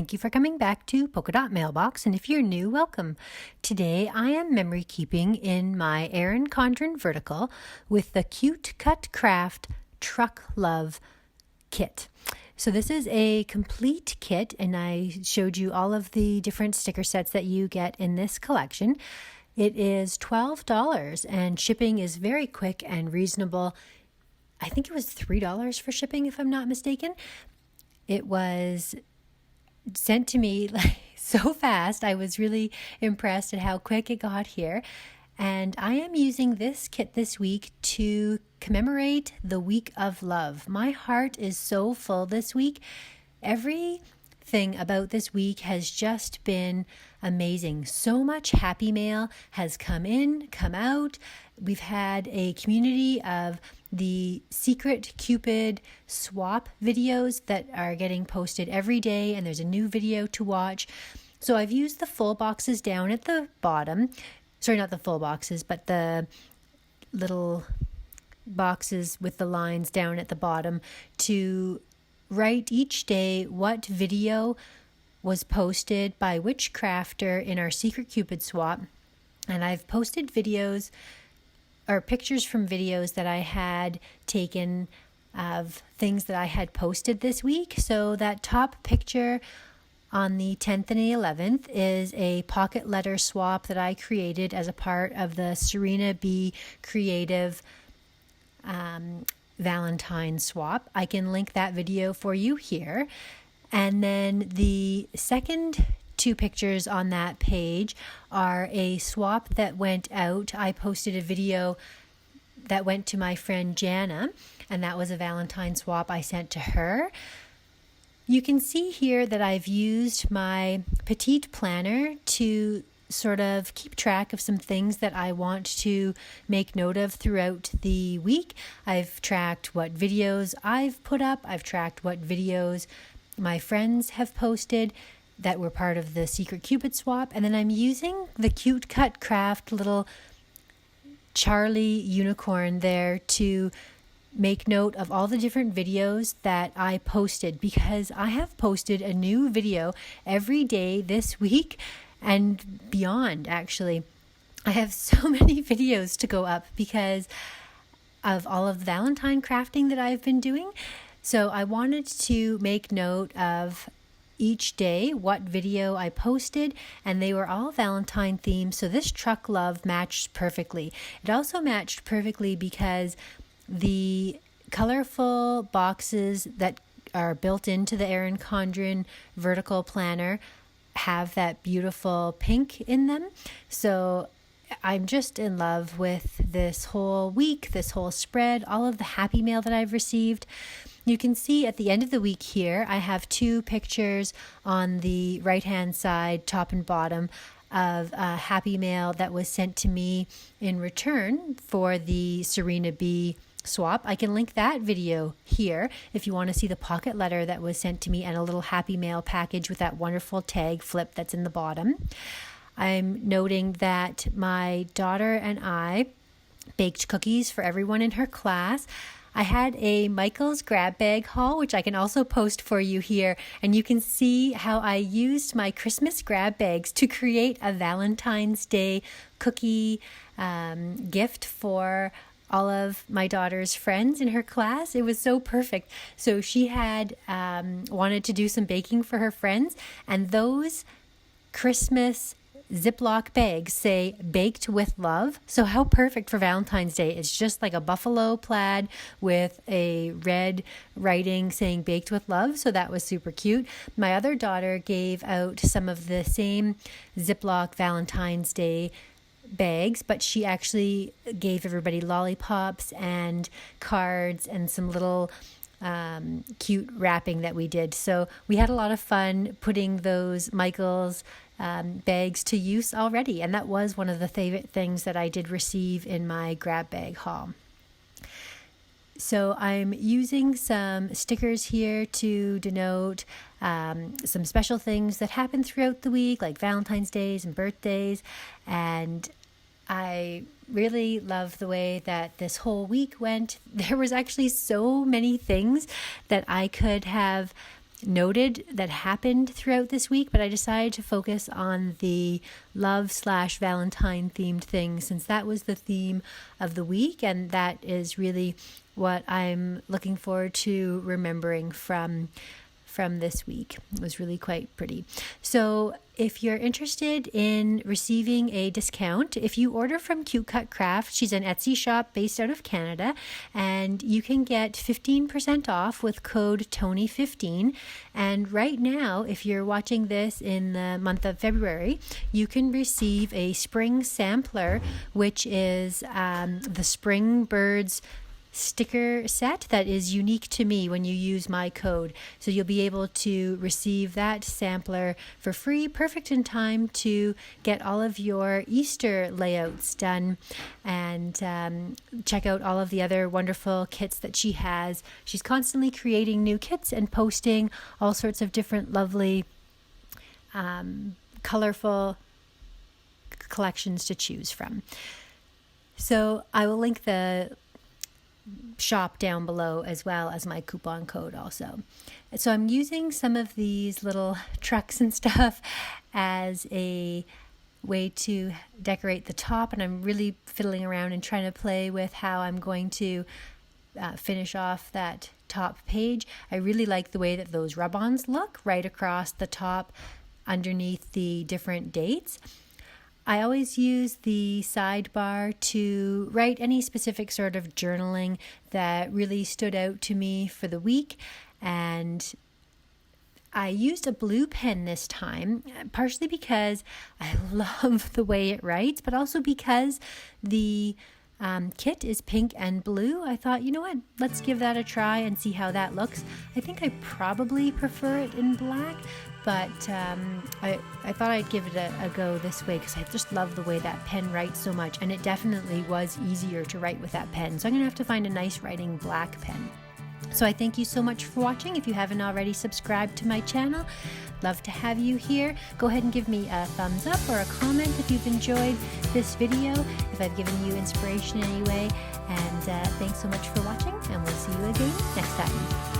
Thank you for coming back to Polka Dot Mailbox, and if you're new, welcome. Today I am memory keeping in my Erin Condren Vertical with the Cute Cut Craft Truck Love kit. So this is a complete kit, and I showed you all of the different sticker sets that you get in this collection. It is $12, and shipping is very quick and reasonable. I think it was $3 for shipping, if I'm not mistaken. It was sent to me so fast. I was really impressed at how quick it got here. And I am using this kit this week to commemorate the Week of Love. My heart is so full this week. Everything about this week has just been amazing. So much happy mail has come in, come out. We've had a community of the Secret Cupid swap videos that are getting posted every day, and there's a new video to watch. So I've used the full boxes down at the bottom. Sorry, not the full boxes, but the little boxes with the lines down at the bottom to write each day what video was posted by which crafter in our Secret Cupid swap. And I've posted videos or pictures from videos that I had taken of things that I had posted this week. So that top picture on the 10th and the 11th is a pocket letter swap that I created as a part of the Serena B Creative Valentine's swap. I can link that video for you here. And then the second two pictures on that page are a swap that went out. I posted a video that went to my friend Jana, and that was a Valentine swap I sent to her. You can see here that I've used my Petite planner to sort of keep track of some things that I want to make note of throughout the week. I've tracked what videos I've put up. I've tracked what videos my friends have posted that were part of the Secret Cupid swap. And then I'm using the Cute Cut Craft little Charlie unicorn there to make note of all the different videos that I posted, because I have posted a new video every day this week and beyond, actually. I have so many videos to go up because of all of the Valentine crafting that I've been doing. So I wanted to make note of each day what video I posted, and they were all Valentine themed. So this truck love matched perfectly. It also matched perfectly because the colorful boxes that are built into the Erin Condren Vertical planner have that beautiful pink in them. So I'm just in love with this whole week, this whole spread, all of the happy mail that I've received. You can see at the end of the week here, I have two pictures on the right-hand side, top and bottom, of a happy mail that was sent to me in return for the Serena B swap. I can link that video here if you want to see the pocket letter that was sent to me and a little happy mail package with that wonderful tag flip that's in the bottom. I'm noting that my daughter and I baked cookies for everyone in her class. I had a Michael's grab bag haul, which I can also post for you here, and you can see how I used my Christmas grab bags to create a Valentine's Day cookie gift for all of my daughter's friends in her class. It was so perfect. So she had wanted to do some baking for her friends, and those Christmas Ziploc bags say baked with love. So how perfect for Valentine's Day. It's just like a buffalo plaid with a red writing saying baked with love. So that was super cute. My other daughter gave out some of the same Ziploc Valentine's Day bags, but she actually gave everybody lollipops and cards and some little cute wrapping that we did. So we had a lot of fun putting those Michael's bags to use already, and that was one of the favorite things that I did receive in my grab bag haul. So I'm using some stickers here to denote some special things that happen throughout the week, like Valentine's Days and birthdays, and I really love the way that this whole week went. There was actually so many things that I could have noted that happened throughout this week, but I decided to focus on the love/Valentine themed thing since that was the theme of the week, and that is really what I'm looking forward to remembering from this week. It was really quite pretty. So if you're interested in receiving a discount, if you order from Cute Cut Craft, she's an Etsy shop based out of Canada, and you can get 15% off with code Tony15. And right now, if you're watching this in the month of February, you can receive a spring sampler, which is the Spring Birds sticker set that is unique to me when you use my code. So you'll be able to receive that sampler for free, perfect in time to get all of your Easter layouts done, and check out all of the other wonderful kits that she has. She's constantly creating new kits and posting all sorts of different lovely colorful collections to choose from. So I will link the shop down below as well as my coupon code also. So I'm using some of these little trucks and stuff as a way to decorate the top, and I'm really fiddling around and trying to play with how I'm going to finish off that top page. I really like the way that those rub-ons look right across the top underneath the different dates. I always use the sidebar to write any specific sort of journaling that really stood out to me for the week, and I used a blue pen this time, partially because I love the way it writes, but also because the kit is pink and blue. I thought, you know what, let's give that a try and see how that looks. I think I probably prefer it in black, but I thought I'd give it a go this way because I just love the way that pen writes so much, and it definitely was easier to write with that pen. So I'm gonna have to find a nice writing black pen. So I thank you so much for watching. If you haven't already subscribed to my channel, love to have you here. Go ahead and give me a thumbs up or a comment if you've enjoyed this video, if I've given you inspiration in any way. And thanks so much for watching, and we'll see you again next time.